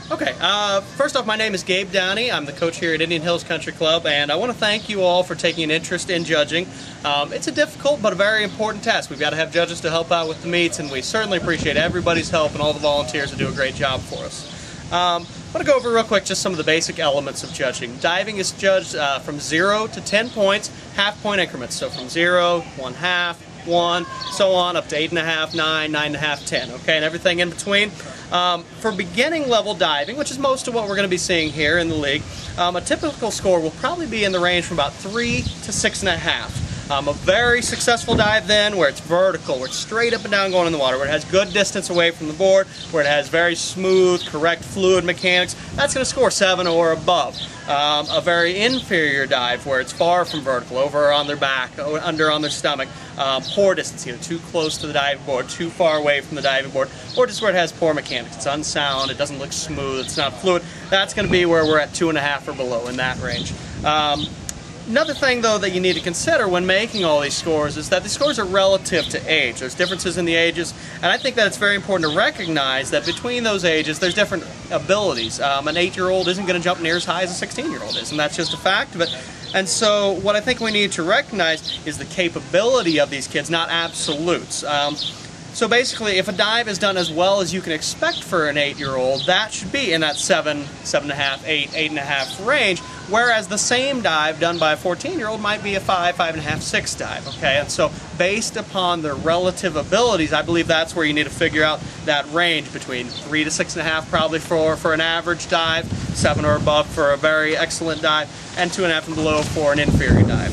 Okay, first off, my name is Gabe Downey. I'm the coach here at Indian Hills Country Club, and I want to thank you all for taking an interest in judging. It's a difficult but a very important task. We've got to have judges to help out with the meets, and we certainly appreciate everybody's help and all the volunteers who do a great job for us. I want to go over real quick just some of the basic elements of judging. Diving is judged from 0 to 10 points, half-point increments. So from 0, 1/2, 1, so on, up to 8.5, 9, 9.5, 10, okay, and everything in between. For beginning level diving, which is most of what we're going to be seeing here in the league, a typical score will probably be in the range from about 3 to 6.5. A very successful dive then, where it's vertical, where it's straight up and down going in the water, where it has good distance away from the board, where it has very smooth, correct fluid mechanics, that's going to score 7 or above. A very inferior dive, where it's far from vertical, over on their back, under on their stomach, poor distance, either too close to the diving board, too far away from the diving board, or just where it has poor mechanics. It's unsound, it doesn't look smooth, it's not fluid. That's going to be where we're at 2.5 or below in that range. Another thing, though, that you need to consider when making all these scores is that the scores are relative to age. There's differences in the ages, and I think that it's very important to recognize that between those ages, there's different abilities. An 8-year-old isn't going to jump near as high as a 16-year-old is, and that's just a fact of it. And so what I think we need to recognize is the capability of these kids, not absolutes. So basically, if a dive is done as well as you can expect for an 8-year-old, that should be in that 7, 7.5, 8, 8.5 range, whereas the same dive done by a 14-year-old might be a 5, 5.5, 6 dive, okay? And so based upon their relative abilities, I believe that's where you need to figure out that range between 3 to 6.5 probably for an average dive, 7 or above for a very excellent dive, and 2.5 and below for an inferior dive.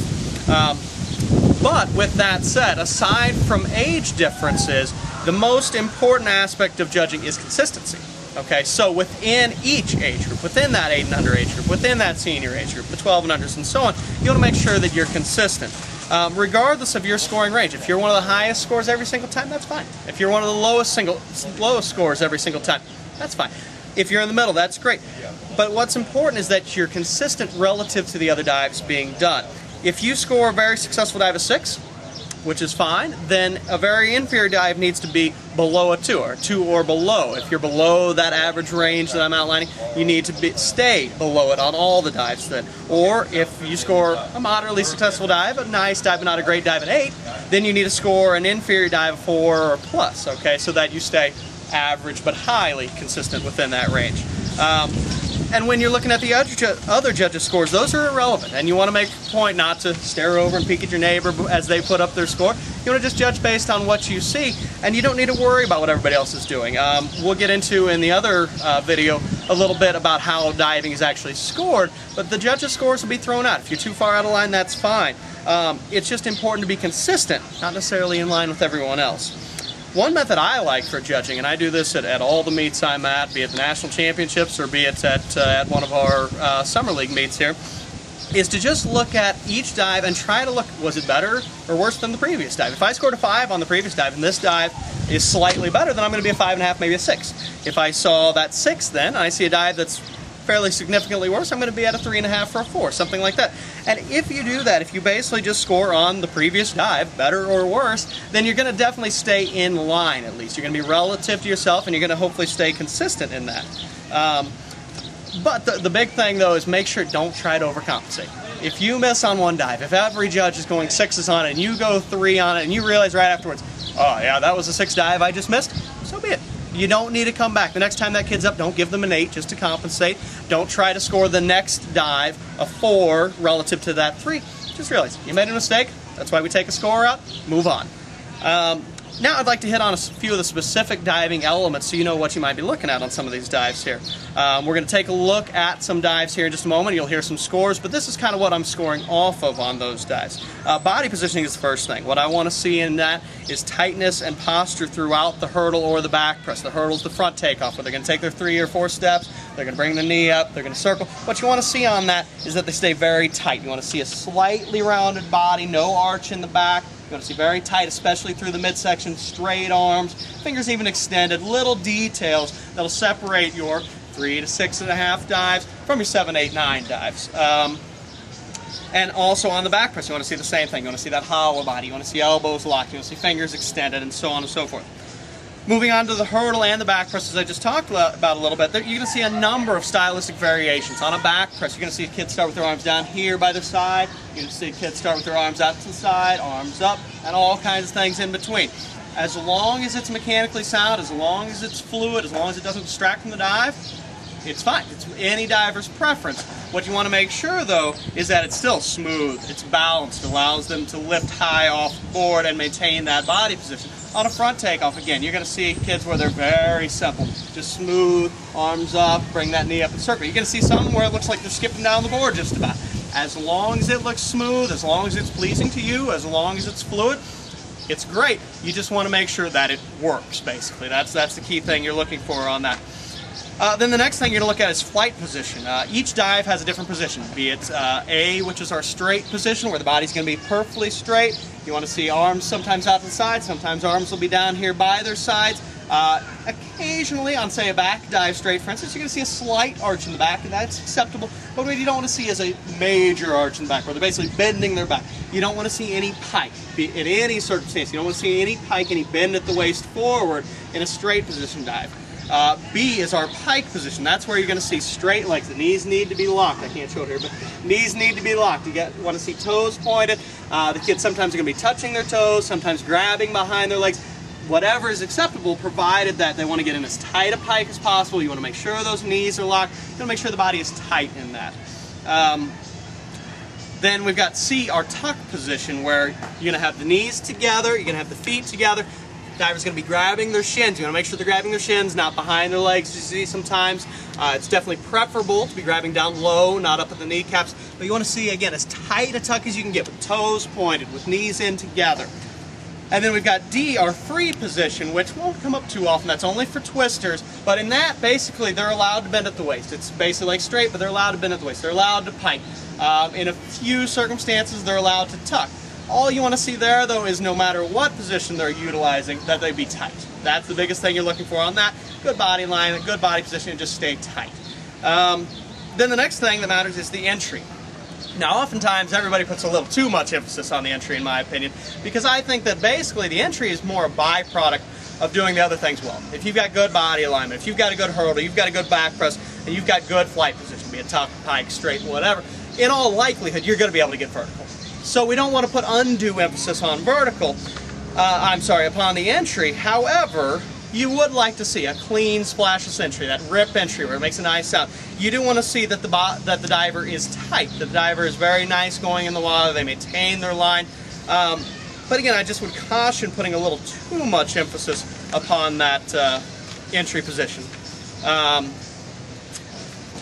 But with that said, aside from age differences, the most important aspect of judging is consistency. Okay, so within each age group, within that 8 and under age group, within that senior age group, the 12 and unders and so on, you want to make sure that you're consistent. Regardless of your scoring range. If you're one of the highest scores every single time, that's fine. If you're one of the lowest scores every single time, that's fine. If you're in the middle, that's great. But what's important is that you're consistent relative to the other dives being done. If you score a very successful dive of 6, which is fine, then a very inferior dive needs to be below a 2, or 2 or below. If you're below that average range that I'm outlining, you need to stay below it on all the dives then. Or if you score a moderately successful dive, a nice dive but not a great dive at 8, then you need to score an inferior dive of 4 or plus, okay, so that you stay average but highly consistent within that range. And when you're looking at the other judges' scores, those are irrelevant. And you want to make a point not to stare over and peek at your neighbor as they put up their score. You want to just judge based on what you see, and you don't need to worry about what everybody else is doing. We'll get into in the other video a little bit about how diving is actually scored, but the judges' scores will be thrown out. If you're too far out of line, that's fine. It's just important to be consistent, not necessarily in line with everyone else. One method I like for judging, and I do this at all the meets I'm at, be it the national championships or be it at one of our summer league meets here, is to just look at each dive and try to look, was it better or worse than the previous dive? If I scored a 5 on the previous dive and this dive is slightly better, then I'm going to be a 5.5, maybe a 6. If I saw that 6 then, and I see a dive that's fairly significantly worse, I'm going to be at a 3.5 or a 4, something like that. And if you do that, if you basically just score on the previous dive, better or worse, then you're going to definitely stay in line at least. You're going to be relative to yourself, and you're going to hopefully stay consistent in that. But the big thing, though, is make sure don't try to overcompensate. If you miss on one dive, if every judge is going 6s on it, and you go 3 on it, and you realize right afterwards, oh yeah, that was a 6 dive I just missed, so be it. You don't need to come back. The next time that kid's up, don't give them an 8 just to compensate. Don't try to score the next dive a 4 relative to that 3. Just realize you made a mistake. That's why we take a score out. Move on. Now I'd like to hit on a few of the specific diving elements so you know what you might be looking at on some of these dives here. We're going to take a look at some dives here in just a moment. You'll hear some scores, but this is kind of what I'm scoring off of on those dives. Body positioning is the first thing. What I want to see in that is tightness and posture throughout the hurdle or the back press. The hurdle's the front takeoff, where they're going to take their 3 or 4 steps, they're going to bring the knee up, they're going to circle. What you want to see on that is that they stay very tight. You want to see a slightly rounded body, no arch in the back. You want to see very tight, especially through the midsection, straight arms, fingers even extended, little details that'll separate your 3 to 6.5 dives from your 7, 8, 9 dives. And also on the back press, you want to see the same thing. You want to see that hollow body, you want to see elbows locked, you want to see fingers extended, and so on and so forth. Moving on to the hurdle and the back press, as I just talked about a little bit, you're going to see a number of stylistic variations. On a back press, you're going to see kids start with their arms down here by their side. You're going to see kids start with their arms out to the side, arms up, and all kinds of things in between. As long as it's mechanically sound, as long as it's fluid, as long as it doesn't distract from the dive, it's fine. It's any diver's preference. What you want to make sure, though, is that it's still smooth, it's balanced, allows them to lift high off the board and maintain that body position. On a front takeoff, again, you're going to see kids where they're very simple. Just smooth, arms up, bring that knee up and circle. You're going to see some where it looks like they're skipping down the board just about. As long as it looks smooth, as long as it's pleasing to you, as long as it's fluid, it's great. You just want to make sure that it works, basically. That's the key thing you're looking for on that. Then the next thing you're going to look at is flight position. Each dive has a different position, be it A, which is our straight position, where the body's going to be perfectly straight. You want to see arms sometimes out to the side, sometimes arms will be down here by their sides. Occasionally, on say a back dive straight, for instance, you're going to see a slight arch in the back, and that's acceptable. But what you don't want to see is a major arch in the back, where they're basically bending their back. You don't want to see any pike, in any circumstance. You don't want to see any pike, any bend at the waist forward in a straight position dive. B is our pike position. That's where you're going to see straight legs. The knees need to be locked. I can't show it here, but knees need to be locked. You want to see toes pointed. The kids sometimes are going to be touching their toes, sometimes grabbing behind their legs. Whatever is acceptable, provided that they want to get in as tight a pike as possible. You want to make sure those knees are locked. You want to make sure the body is tight in that. Then we've got C, our tuck position, where you're going to have the knees together, you're going to have the feet together. Diver's going to be grabbing their shins. You want to make sure they're grabbing their shins, not behind their legs. You see sometimes it's definitely preferable to be grabbing down low, not up at the kneecaps. But you want to see, again, as tight a tuck as you can get, with toes pointed, with knees in together. And then we've got D, our free position, which won't come up too often. That's only for twisters. But in that, basically, they're allowed to bend at the waist. It's basically like straight, but they're allowed to bend at the waist. They're allowed to pike. In a few circumstances, they're allowed to tuck. All you want to see there, though, is no matter what position they're utilizing, that they be tight. That's the biggest thing you're looking for on that. Good body line, good body position, and just stay tight. Then the next thing that matters is the entry. Now, oftentimes, everybody puts a little too much emphasis on the entry, in my opinion, because I think that basically the entry is more a byproduct of doing the other things well. If you've got good body alignment, if you've got a good hurdle, you've got a good back press, and you've got good flight position, be it tuck, pike, straight, whatever, in all likelihood, you're going to be able to get vertical. So we don't want to put undue emphasis on upon the entry. However, you would like to see a clean splashless entry, that rip entry where it makes a nice sound. You do want to see that the diver is tight, that the diver is very nice going in the water, they maintain their line. But again, I just would caution putting a little too much emphasis upon that entry position.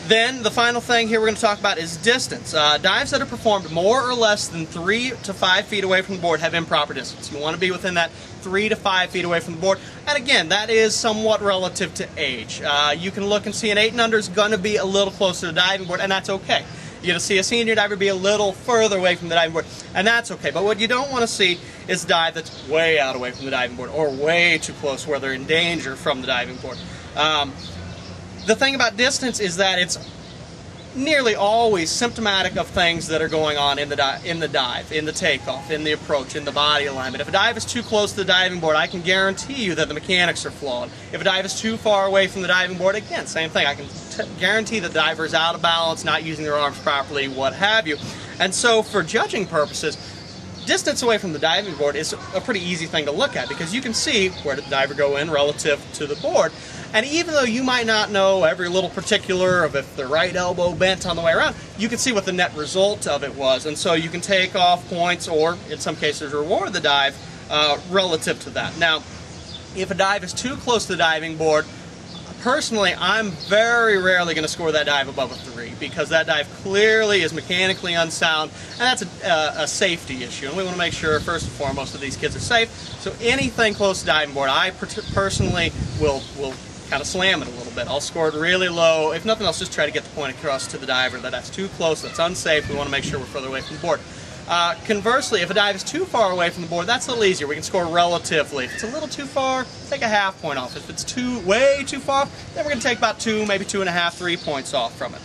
Then the final thing here we're going to talk about is distance. Dives that are performed more or less than 3 to 5 feet away from the board have improper distance. You want to be within that 3 to 5 feet away from the board. And again, that is somewhat relative to age. You can look and see an 8 and under is going to be a little closer to the diving board, and that's okay. You're going to see a senior diver be a little further away from the diving board, and that's okay. But what you don't want to see is a dive that's way out away from the diving board or way too close where they're in danger from the diving board. The thing about distance is that it's nearly always symptomatic of things that are going on in the dive, in the takeoff, in the approach, in the body alignment. If a dive is too close to the diving board, I can guarantee you that the mechanics are flawed. If a dive is too far away from the diving board, again, same thing. I can guarantee the diver is out of balance, not using their arms properly, what have you. And so for judging purposes, distance away from the diving board is a pretty easy thing to look at because you can see where did the diver go in relative to the board. And even though you might not know every little particular of if the right elbow bent on the way around, you can see what the net result of it was. And so you can take off points or, in some cases, reward the dive relative to that. Now, if a dive is too close to the diving board, personally, I'm very rarely going to score that dive above a 3 because that dive clearly is mechanically unsound, and that's a safety issue. And we want to make sure, first and foremost, that these kids are safe. So anything close to the diving board, I personally will kind of slam it a little bit. I'll score it really low. If nothing else, just try to get the point across to the diver that that's too close, that's unsafe. We want to make sure we're further away from the board. Conversely, if a dive is too far away from the board, that's a little easier. We can score relatively. If it's a little too far, take a half point off. If it's way too far, then we're going to take about 2, maybe 2.5, 3 points off from it.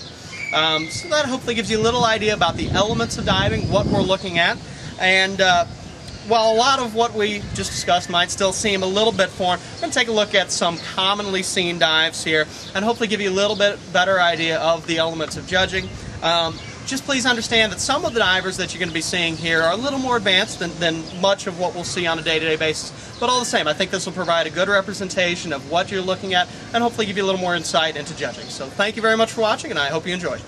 So that hopefully gives you a little idea about the elements of diving, what we're looking at. And while a lot of what we just discussed might still seem a little bit foreign, we're going to take a look at some commonly seen dives here and hopefully give you a little bit better idea of the elements of judging. Just please understand that some of the divers that you're going to be seeing here are a little more advanced than much of what we'll see on a day-to-day basis. But all the same, I think this will provide a good representation of what you're looking at and hopefully give you a little more insight into judging. So thank you very much for watching, and I hope you enjoyed.